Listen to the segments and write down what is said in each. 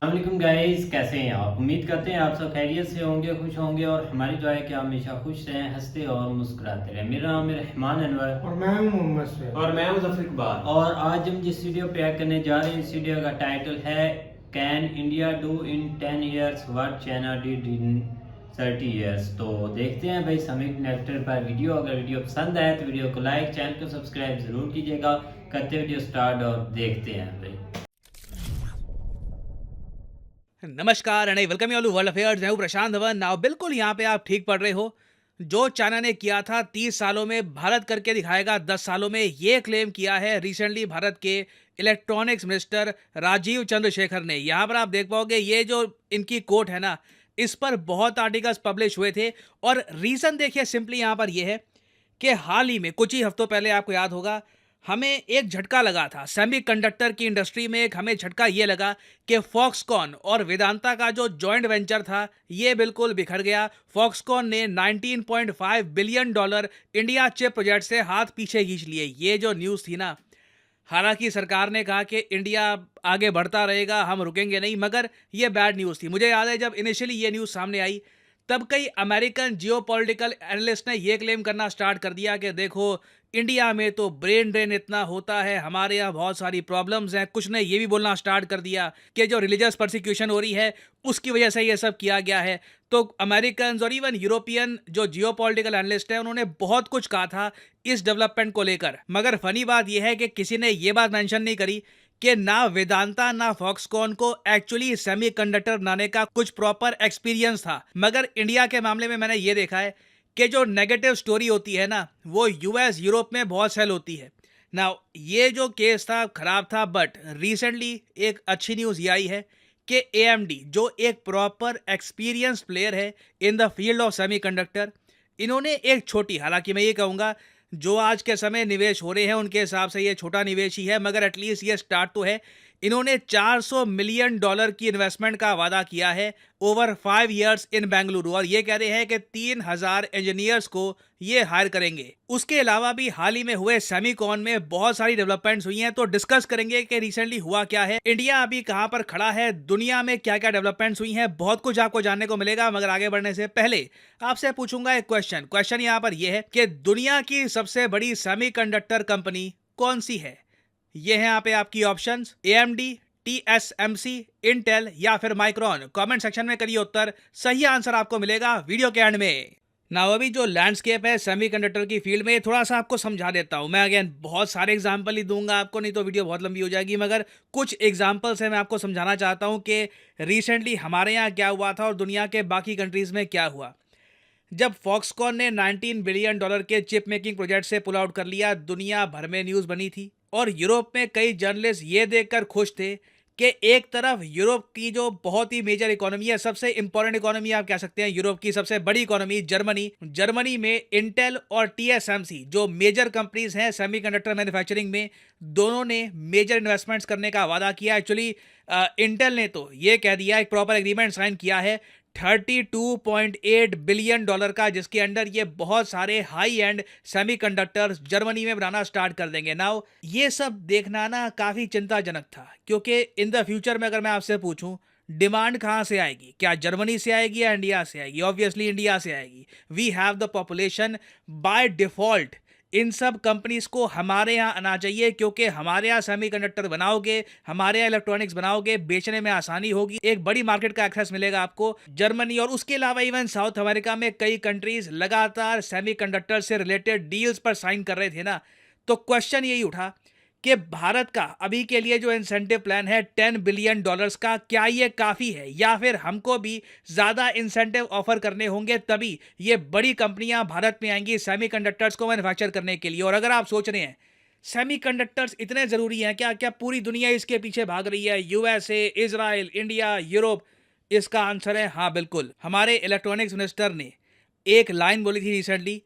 अस्सलामुअलैकुम गाइस, कैसे हैं आप। उम्मीद करते हैं आप सब खैरियत से होंगे, खुश होंगे और हमारी दुआ है कि आप हमेशा खुश रहें, हंसते और मुस्कुराते रहें। मेरा नाम है रहमान अनवर और मैं हूं मोहम्मद सैयद। और मैं मुजफ्फर इकबाल। और आज हम जिस वीडियो पे ऐड करने जा रहे हैं, इस वीडियो का टाइटल है can India do in 10 years what China did in 30 years. तो देखते हैं भाई समीर कनेक्टर पर वीडियो। अगर वीडियो पसंद आए तो वीडियो को लाइक, चैनल को सब्सक्राइब जरूर कीजिएगा। करते वीडियो स्टार्ट और देखते हैं भाई। नमस्कार and welcome you all to world affairs. मैं हूं प्रशांत धवन। नाउ बिल्कुल यहाँ पे आप ठीक पढ़ रहे हो। जो चाइना ने किया था 30 सालों में, भारत करके दिखाएगा 10 सालों में, ये क्लेम किया है रिसेंटली भारत के इलेक्ट्रॉनिक्स मिनिस्टर राजीव चंद्रशेखर ने। यहाँ पर आप देख पाओगे ये जो इनकी कोट है ना, इस पर बहुत आर्टिकल्स पब्लिश हुए थे। और रीज़न देखिए सिंपली यहाँ पर यह है कि हाल ही में कुछ ही हफ्तों पहले आपको याद होगा हमें एक झटका लगा था सेमीकंडक्टर की इंडस्ट्री में। एक हमें झटका ये लगा कि फॉक्सकॉन और वेदांता का जो जॉइंट वेंचर था ये बिल्कुल बिखर गया। फॉक्सकॉन ने 19.5 billion dollar India chip project से हाथ पीछे खींच लिए। ये जो न्यूज़ थी ना, हालांकि सरकार ने कहा कि इंडिया आगे बढ़ता रहेगा, हम रुकेंगे नहीं, मगर ये बैड न्यूज़ थी। मुझे याद है जब इनिशियली ये न्यूज़ सामने आई तब कई अमेरिकन जियोपॉलिटिकल एनालिस्ट ने यह क्लेम करना स्टार्ट कर दिया कि देखो इंडिया में तो ब्रेन ड्रेन इतना होता है, हमारे यहाँ बहुत सारी प्रॉब्लम्स हैं। कुछ ने ये भी बोलना स्टार्ट कर दिया कि जो रिलीजियस परसिक्यूशन हो रही है उसकी वजह से ये सब किया गया है। तो अमेरिकन और इवन यूरोपियन जो जियोपॉलिटिकल एनालिस्ट हैं उन्होंने बहुत कुछ कहा था इस डेवलपमेंट को लेकर। मगर फनी बात यह है कि किसी ने ये बात मेंशन नहीं करी कि ना वेदांता ना फॉक्सकॉन को एक्चुअली सेमीकंडक्टर बनाने का कुछ प्रॉपर एक्सपीरियंस था। मगर इंडिया के मामले में मैंने ये देखा है कि जो नेगेटिव स्टोरी होती है ना, वो यूएस यूरोप में बहुत सेल होती है ना। ये जो केस था खराब था, बट रिसेंटली एक अच्छी न्यूज़ ये आई है कि एएमडी जो एक प्रॉपर एक्सपीरियंस प्लेयर है in the field of semiconductor, इन्होंने एक छोटी, हालांकि मैं ये कहूँगा जो आज के समय निवेश हो रहे हैं उनके हिसाब से ये छोटा निवेश ही है, मगर एटलीस्ट ये स्टार्ट तो है। इन्होंने 400 मिलियन डॉलर की इन्वेस्टमेंट का वादा किया है ओवर 5 इयर्स इन बेंगलुरु, और ये कह रहे हैं कि 3000 इंजीनियर्स को ये हायर करेंगे। उसके अलावा भी हाल ही में हुए सेमीकॉन में बहुत सारी डेवलपमेंट्स हुई हैं, तो डिस्कस करेंगे कि रिसेंटली हुआ क्या है, इंडिया अभी कहां पर खड़ा है, दुनिया में क्या क्या डेवलपमेंट्स हुई हैं। बहुत कुछ आपको जानने को मिलेगा। मगर आगे बढ़ने से पहले आपसे पूछूंगा एक क्वेश्चन यहाँ पर यह है कि दुनिया की सबसे बड़ी सेमीकंडक्टर कंपनी कौन सी है। ये हैं यहाँ पे आपकी ऑप्शंस, एएमडी, टीएसएमसी, इंटेल या फिर माइक्रॉन। कमेंट सेक्शन में करिए उत्तर, सही आंसर आपको मिलेगा वीडियो के एंड में। ना अभी जो लैंडस्केप है सेमीकंडक्टर की फील्ड में, थोड़ा सा आपको समझा देता हूं। मैं अगेन बहुत सारे एग्जांपल ही दूंगा आपको, नहीं तो वीडियो बहुत लंबी हो जाएगी, मगर कुछ एग्जांपल से मैं आपको समझाना चाहता हूं कि रिसेंटली हमारे यहाँ क्या हुआ था और दुनिया के बाकी कंट्रीज में क्या हुआ। जब फॉक्सकॉन ने 19 बिलियन डॉलर के चिप मेकिंग प्रोजेक्ट से पुल आउट कर लिया, दुनिया भर में न्यूज़ बनी थी और यूरोप में कई जर्नलिस्ट ये देखकर खुश थे कि एक तरफ यूरोप की जो बहुत ही मेजर इकोनॉमी है, सबसे इंपॉर्टेंट इकोनॉमी आप कह सकते हैं, यूरोप की सबसे बड़ी इकोनॉमी जर्मनी में इंटेल और टीएसएमसी जो मेजर कंपनीज हैं सेमीकंडक्टर मैन्युफैक्चरिंग में, दोनों ने मेजर इन्वेस्टमेंट्स करने का वादा किया। एक्चुअली इंटेल ने तो ये कह दिया, एक प्रॉपर एग्रीमेंट साइन किया है 32.8 बिलियन डॉलर का, जिसके अंडर ये बहुत सारे हाई एंड सेमीकंडक्टर्स जर्मनी में बनाना स्टार्ट कर देंगे। नाउ ये सब देखना ना काफ़ी चिंताजनक था, क्योंकि इन द फ्यूचर में अगर मैं आपसे पूछूं डिमांड कहाँ से आएगी, क्या जर्मनी से आएगी या इंडिया से आएगी? ऑब्वियसली इंडिया से आएगी। We have the population, by default इन सब कंपनीज को हमारे यहाँ आना चाहिए, क्योंकि हमारे यहाँ सेमीकंडक्टर बनाओगे, हमारे यहाँ इलेक्ट्रॉनिक्स बनाओगे, बेचने में आसानी होगी, एक बड़ी मार्केट का एक्सेस मिलेगा आपको। जर्मनी और उसके अलावा इवन साउथ अमेरिका में कई कंट्रीज लगातार सेमीकंडक्टर से रिलेटेड डील्स पर साइन कर रहे थे ना। तो क्वेश्चन यही उठा कि भारत का अभी के लिए जो इंसेंटिव प्लान है 10 बिलियन डॉलर्स का, क्या ये काफ़ी है या फिर हमको भी ज़्यादा इंसेंटिव ऑफर करने होंगे, तभी ये बड़ी कंपनियां भारत में आएंगी सेमीकंडक्टर्स को मैन्युफैक्चर करने के लिए। और अगर आप सोच रहे हैं सेमीकंडक्टर्स इतने ज़रूरी हैं क्या, क्या पूरी दुनिया इसके पीछे भाग रही है, यूएसए, इजराइल, इंडिया, यूरोप? इसका आंसर है हाँ, बिल्कुल। हमारे इलेक्ट्रॉनिक्स मिनिस्टर ने एक लाइन बोली थी recently,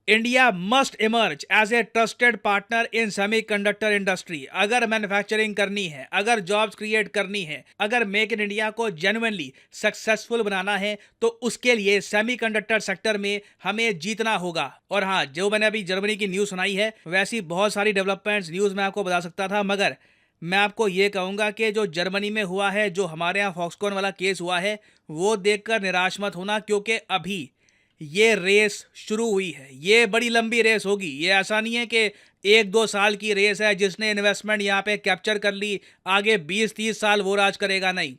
India must emerge as a trusted partner in semiconductor industry. अगर मैन्युफैक्चरिंग करनी है, अगर जॉब्स क्रिएट करनी है, अगर मेक इन इंडिया को जेन्युइनली सक्सेसफुल बनाना है, तो उसके लिए सेमीकंडक्टर सेक्टर में हमें जीतना होगा। और हाँ, जो मैंने अभी जर्मनी की न्यूज़ सुनाई है, वैसी बहुत सारी डेवलपमेंट्स न्यूज़ में आपको बता सकता था, मगर मैं आपको ये कहूँगा कि जो जर्मनी में हुआ है, जो हमारे यहाँ फॉक्सकॉन वाला केस हुआ है, वो देखकर निराश मत होना, क्योंकि अभी ये रेस शुरू हुई है। ये बड़ी लंबी रेस होगी। ये ऐसा नहीं है कि 1-2 साल की रेस है, जिसने इन्वेस्टमेंट यहाँ पे कैप्चर कर ली, आगे 20-30 साल वो राज करेगा, नहीं।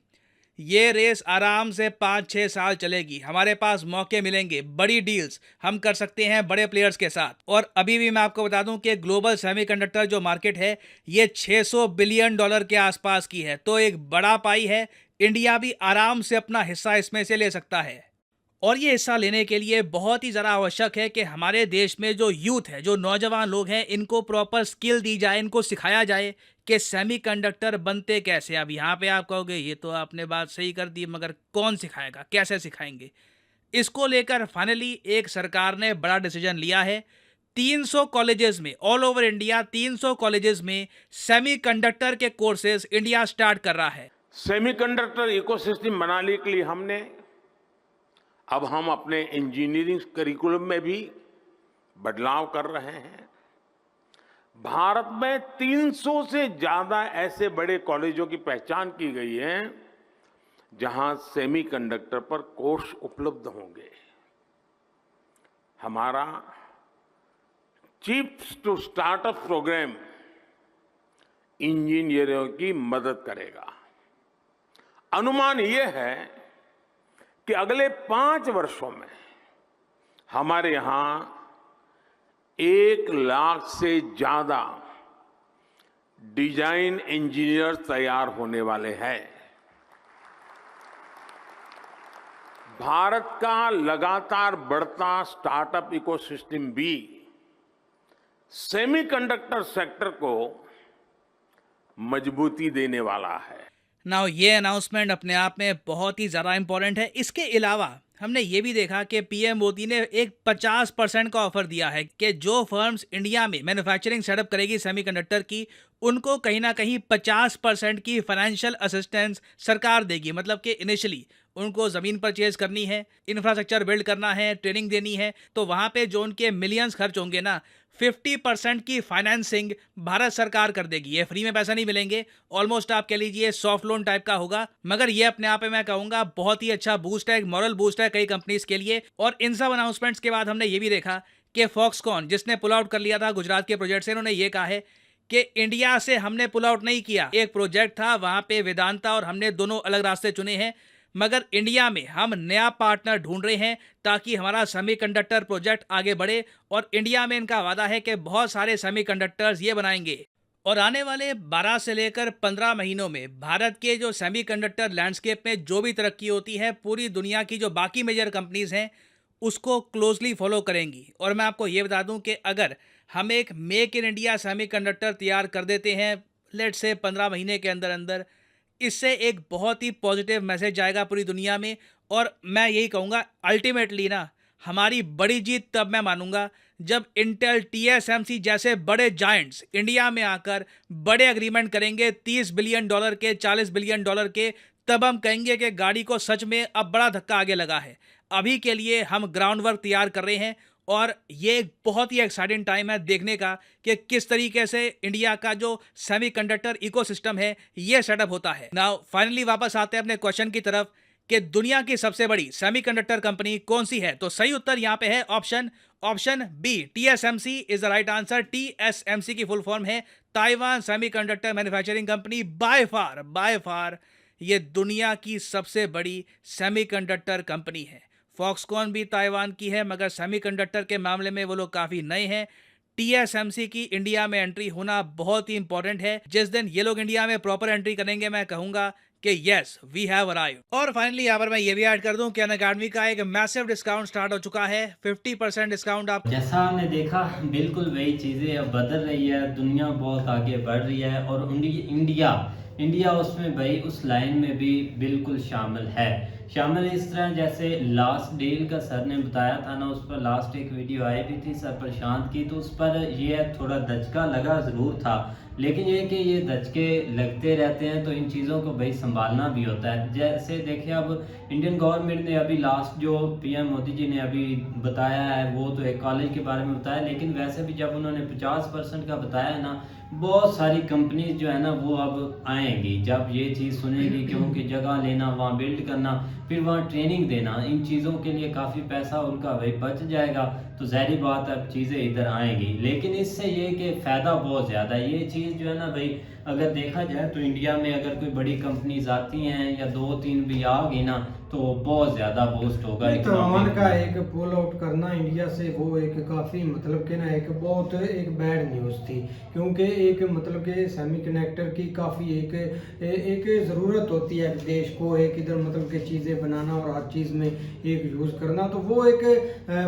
ये रेस आराम से 5-6 साल चलेगी। हमारे पास मौके मिलेंगे, बड़ी डील्स हम कर सकते हैं बड़े प्लेयर्स के साथ। और अभी भी मैं आपको बता दूं कि ग्लोबल सेमीकंडक्टर जो मार्केट है, ये $600 बिलियन के आसपास की है, तो एक बड़ा पाई है। इंडिया भी आराम से अपना हिस्सा इसमें से ले सकता है। और ये हिस्सा लेने के लिए बहुत ही ज़रा आवश्यक है कि हमारे देश में जो यूथ है, जो नौजवान लोग हैं, इनको प्रॉपर स्किल दी जाए, इनको सिखाया जाए कि सेमीकंडक्टर बनते कैसे। अब यहाँ पे आप कहोगे ये तो आपने बात सही कर दी, मगर कौन सिखाएगा, कैसे सिखाएंगे? इसको लेकर फाइनली एक सरकार ने बड़ा डिसीजन लिया है। 300 कॉलेजेस में, ऑल ओवर इंडिया 300 कॉलेजेस में सेमीकंडक्टर के कोर्सेज इंडिया स्टार्ट कर रहा है। सेमीकंडक्टर इकोसिस्टम बनाने के लिए अब हम अपने इंजीनियरिंग करिकुलम में भी बदलाव कर रहे हैं। भारत में 300 से ज्यादा ऐसे बड़े कॉलेजों की पहचान की गई है जहां सेमीकंडक्टर पर कोर्स उपलब्ध होंगे। हमारा चिप्स टू स्टार्टअप प्रोग्राम इंजीनियरों की मदद करेगा। अनुमान यह है कि अगले 5 वर्षों में हमारे यहां 1 लाख से ज्यादा डिजाइन इंजीनियर तैयार होने वाले हैं। भारत का लगातार बढ़ता स्टार्टअप इकोसिस्टम भी सेमीकंडक्टर सेक्टर को मजबूती देने वाला है। नाउ ये अनाउंसमेंट अपने आप में बहुत ही ज़्यादा इंपॉर्टेंट है। इसके अलावा हमने ये भी देखा कि पीएम मोदी ने एक 50% का ऑफर दिया है कि जो फर्म्स इंडिया में मैन्युफैक्चरिंग सेटअप करेगी सेमीकंडक्टर की, उनको कहीं ना कहीं 50% की फाइनेंशियल असिस्टेंस सरकार देगी। मतलब कि इनिशियली उनको ज़मीन परचेज करनी है, इंफ्रास्ट्रक्चर बिल्ड करना है, ट्रेनिंग देनी है, तो वहाँ पे जो उनके मिलियंस खर्च होंगे ना, 50% की फाइनेंसिंग भारत सरकार कर देगी। ये फ्री में पैसा नहीं मिलेंगे, ऑलमोस्ट आप कह लीजिए सॉफ्ट लोन टाइप का होगा, मगर ये अपने आप में मैं कहूँगा बहुत ही अच्छा बूस्ट है, एक मॉरल बूस्ट है कई कंपनीज के लिए। और इन सब अनाउंसमेंट्स के बाद हमने ये भी देखा कि फॉक्सकॉन, जिसने पुल आउट कर लिया था गुजरात के प्रोजेक्ट से, इन्होंने ये कहा है कि इंडिया से हमने पुल आउट नहीं किया। एक प्रोजेक्ट था वहाँ पे वेदांता और हमने दोनों अलग रास्ते चुने हैं, मगर इंडिया में हम नया पार्टनर ढूंढ रहे हैं ताकि हमारा सेमीकंडक्टर प्रोजेक्ट आगे बढ़े। और इंडिया में इनका वादा है कि बहुत सारे सेमीकंडक्टर्स ये बनाएंगे। और आने वाले 12 से लेकर 15 महीनों में भारत के जो सेमीकंडक्टर लैंडस्केप में जो भी तरक्की होती है, पूरी दुनिया की जो बाकी मेजर कंपनीज हैं उसको क्लोजली फॉलो करेंगी। और मैं आपको ये बता दूं कि अगर हम एक मेक इन इंडिया सेमीकंडक्टर तैयार कर देते हैं, लेट से 15 महीने के अंदर अंदर, इससे एक बहुत ही पॉजिटिव मैसेज जाएगा पूरी दुनिया में। और मैं यही कहूँगा अल्टीमेटली ना, हमारी बड़ी जीत तब मैं मानूंगा जब इंटेल, TSMC जैसे बड़े जायंट्स इंडिया में आकर बड़े एग्रीमेंट करेंगे $30 बिलियन के, $40 बिलियन के। तब हम कहेंगे कि गाड़ी को सच में अब बड़ा धक्का आगे लगा है। अभी के लिए हम ग्राउंड वर्क तैयार कर रहे हैं और ये एक बहुत ही एक्साइटिंग टाइम है देखने का कि किस तरीके से इंडिया का जो सेमीकंडक्टर इकोसिस्टम है ये सेटअप होता है। नाउ फाइनली वापस आते हैं अपने क्वेश्चन की तरफ कि दुनिया की सबसे बड़ी सेमीकंडक्टर कंपनी कौन सी है। तो सही उत्तर यहाँ पे है option B, TSMC is the right answer. TSMC की फुल फॉर्म है Taiwan semiconductor manufacturing company. By far ये दुनिया की सबसे बड़ी सेमीकंडक्टर कंपनी है। फॉक्सकॉन भी ताइवान की है, मगर सेमीकंडक्टर के मामले में वो लोग काफ़ी नए हैं। TSMC की इंडिया में एंट्री होना बहुत ही इंपॉर्टेंट है। जिस दिन ये लोग इंडिया में प्रॉपर एंट्री करेंगे, मैं कहूँगा कि यस वी हैव अराइव्ड। और फाइनली यहाँ पर मैं ये भी ऐड कर दूं कि अनअकैडमी का एक मैसिव डिस्काउंट स्टार्ट हो चुका है। 50% डिस्काउंट आप, जैसा हमने देखा बिल्कुल वही चीज़ें अब बदल रही है, दुनिया बहुत आगे बढ़ रही है और इंडिया उसमें भाई उस लाइन में भी बिल्कुल शामिल इस तरह जैसे लास्ट डील का सर ने बताया था ना, उस पर लास्ट एक वीडियो आई भी थी सर प्रशांत की, तो उस पर ये थोड़ा दचका लगा ज़रूर था, लेकिन ये कि ये दचके लगते रहते हैं तो इन चीज़ों को भाई संभालना भी होता है। जैसे देखिए अब इंडियन गवर्नमेंट ने अभी लास्ट जो पीएम मोदी जी ने अभी बताया है वो तो एक कॉलेज के बारे में बताया, लेकिन वैसे भी जब उन्होंने 50% का बताया ना, बहुत सारी कंपनीज जो है ना वो अब आएंगी जब ये चीज़ सुनेगी, क्योंकि जगह लेना, वहाँ बिल्ड करना, फिर वहाँ ट्रेनिंग देना, इन चीज़ों के लिए काफ़ी पैसा उनका भाई बच जाएगा। तो ज़ाहिर बात अब चीज़ें इधर आएंगी, लेकिन इससे ये कि फ़ायदा बहुत ज़्यादा है। ये चीज़ जो है ना भाई, अगर देखा जाए तो इंडिया में अगर कोई बड़ी कंपनीज आती हैं या 2-3 भी आ गई ना, तो बहुत ज़्यादा बूस्ट होगा ताइवान इकोनॉमी का में। एक पुल आउट करना इंडिया से, वो एक काफ़ी मतलब कि ना एक बहुत एक बैड न्यूज़ थी, क्योंकि एक मतलब कि सेमीकंडक्टर की काफ़ी एक ज़रूरत होती है देश को, एक इधर मतलब कि चीज़ें बनाना और हर चीज़ में एक यूज़ करना। तो वो एक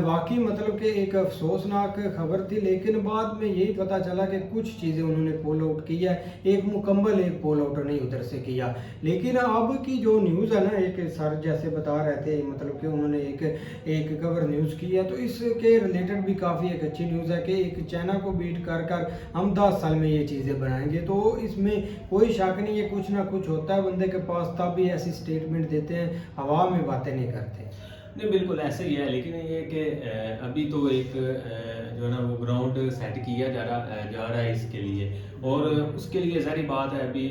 वाकई मतलब कि एक अफसोसनाक खबर थी, लेकिन बाद में यही पता चला कि कुछ चीज़ें उन्होंने पुल आउट की है, एक मुकम्मल एक पुल आउट नहीं उधर से किया। लेकिन अब की जो न्यूज़ है ना, एक सर जैसे बता रहे थे मतलब कि उन्होंने एक कवर न्यूज़ की है, तो इसके रिलेटेड भी काफ़ी एक अच्छी न्यूज़ है कि एक चाइना को बीट कर कर हम 10 साल में ये चीज़ें बनाएंगे। तो इसमें कोई शक नहीं है, कुछ ना कुछ होता है बंदे के पास, तब भी ऐसी स्टेटमेंट देते हैं, हवा में बातें नहीं करते। नहीं, बिल्कुल ऐसे ही है, लेकिन ये कि अभी तो एक जो है ना वो ग्राउंड सेट किया जा रहा है इसके लिए, और उसके लिए ज़ाहिर बात है अभी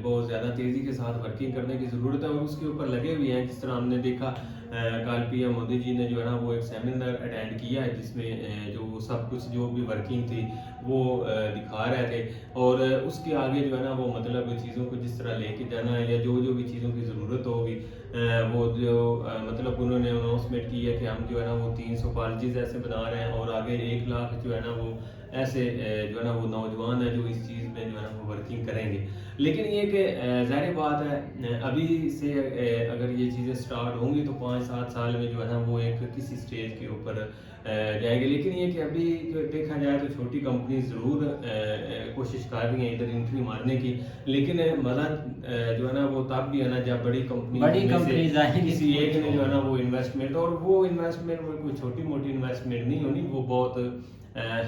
बहुत ज़्यादा तेज़ी के साथ वर्किंग करने की ज़रूरत है, और उसके ऊपर लगे हुए हैं। जिस तरह हमने देखा कल पीएम मोदी जी ने जो है ना वो एक सेमिनार अटेंड किया है, जिसमें जो सब कुछ जो भी वर्किंग थी वो दिखा रहे थे, और उसके आगे जो है ना वो मतलब चीज़ों को जिस तरह लेके जाना है, या जो भी चीज़ों की ज़रूरत होगी वो जो मतलब उन्होंने अनाउंसमेंट की है कि हम जो है ना वो 300 कॉलेजेस ऐसे बना रहे हैं, और आगे 1 लाख जो है ना वो ऐसे जो है ना वो नौजवान है जो इस चीज़ में जो है ना वो वर्किंग करेंगे। लेकिन ये कि ज़ाहिर बात है अभी से अगर ये चीज़ें स्टार्ट होंगी तो 5-7 साल में जो है ना वो एक किसी स्टेज के ऊपर जाएंगे। लेकिन ये कि अभी देखा जाए तो छोटी कंपनी ज़रूर कोशिश कर रही हैं इधर एंट्री मारने की, लेकिन मदद जो है ना वो तब भी है ना जब बड़ी कंपनीज आएंगी, किसी एक ने जो है ना वो इन्वेस्टमेंट, और वो इन्वेस्टमेंट में कोई छोटी मोटी इन्वेस्टमेंट नहीं होनी, वो बहुत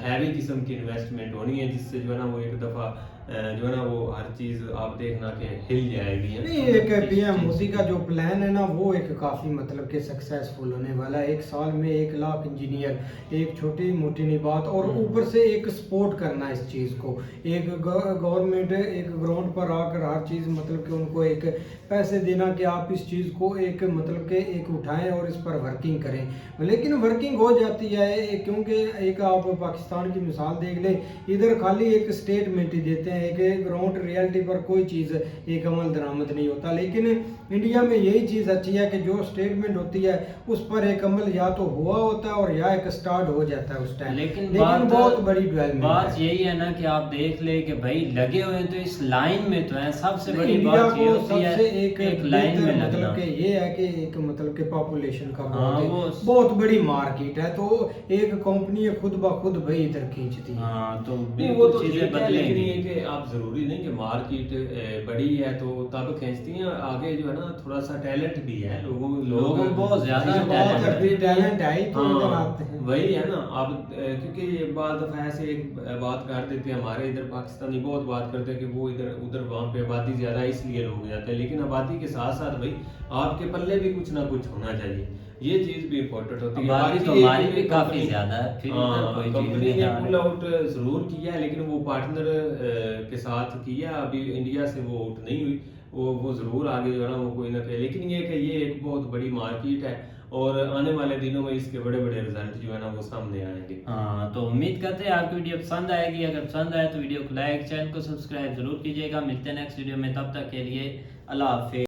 हैवी किस्म की इन्वेस्टमेंट होनी है, जिससे जो है ना वो एक दफ़ा जो है ना वो हर चीज़ आप देखना कि हिल जाएगी, है नहीं, एक पीएम मोदी का जो प्लान है ना वो एक काफ़ी मतलब कि सक्सेसफुल होने वाला है। 1 साल में 1 लाख इंजीनियर, एक छोटी मोटी नहीं बात, और ऊपर से एक सपोर्ट करना इस चीज़ को, एक गवर्नमेंट एक ग्राउंड पर आकर हर चीज़ मतलब कि उनको एक पैसे देना कि आप इस चीज़ को एक मतलब कि एक उठाएं और इस पर वर्किंग करें। लेकिन वर्किंग हो जाती है क्योंकि एक आप पाकिस्तान की मिसाल देख लें, इधर खाली एक स्टेटमेंट ही देते हैं, एक ग्राउंड रियलिटी पर कोई चीज़ एक अमल दरामद नहीं होता। लेकिन इंडिया में यही चीज़ अच्छी है कि जो स्टेटमेंट होती है उस पर एक अमल या तो हुआ होता है और या एक स्टार्ट हो जाता है उस टाइम। लेकिन बहुत बड़ी डेवलपमेंट बात यही है ना कि आप देख ले कि भाई लगे हुए हैं तो इस लाइन में तो है। सबसे बड़ी इंडिया बात ये को होती है सबसे एक लाइन में मतलब लगना। कि ये है कि एक मतलब कि पॉपुलेशन का हाँ, बहुत बड़ी मार्केट है, तो एक कंपनी खुद ब खुद भाई इधर खींचती है। हाँ, तो वो बिल्कुल तो चीजें ठीक है, लेकिन बदलेंगी। ये कि आप ज़रूरी नहीं कि मार्केट बड़ी है तो तब खींचती हैं, आगे जो है ना थोड़ा सा टैलेंट भी है लोगों लोगों बहुत ज्यादा चीज़ें टैलेंट बहुत है। करते हैं। टैलेंट है ही तो इधर हाँ, आते हैं। वही है ना। आप क्योंकि ये बात दफ़ा ऐसे एक बात कर देते हैं, हमारे इधर पाकिस्तानी बहुत बात करते हैं कि वो इधर उधर वहाँ पे आबादी ज़्यादा है इसलिए लोग जाते हैं, लेकिन आबादी के साथ साथ भाई आपके पल्ले भी कुछ ना कुछ होना चाहिए, ये चीज़ भी इम्पोर्टेंट होती है। आबादी तो बाकी ये हमारी कि भी काफी कंपनी- ज्यादा है, फिर हाँ, इधर कोई चीज कंपनी नहीं ने आ पुल रही। आउट ज़रूर किया है, लेकिन वो पार्टनर के साथ किया, अभी इंडिया से वो आउट नहीं हुई, वो ज़रूर आगे जो है ना वो कोई ना कहे। लेकिन ये कि ये एक बहुत बड़ी मार्केट है, और आने वाले दिनों में इसके बड़े बड़े रिजल्ट जो है ना वो सामने आएंगे। हाँ, तो उम्मीद करते हैं आपकी वीडियो पसंद आएगी। अगर पसंद आए तो वीडियो को लाइक, चैनल को सब्सक्राइब जरूर कीजिएगा। मिलते हैं नेक्स्ट वीडियो में, तब तक के लिए अल्लाह हाफिज़।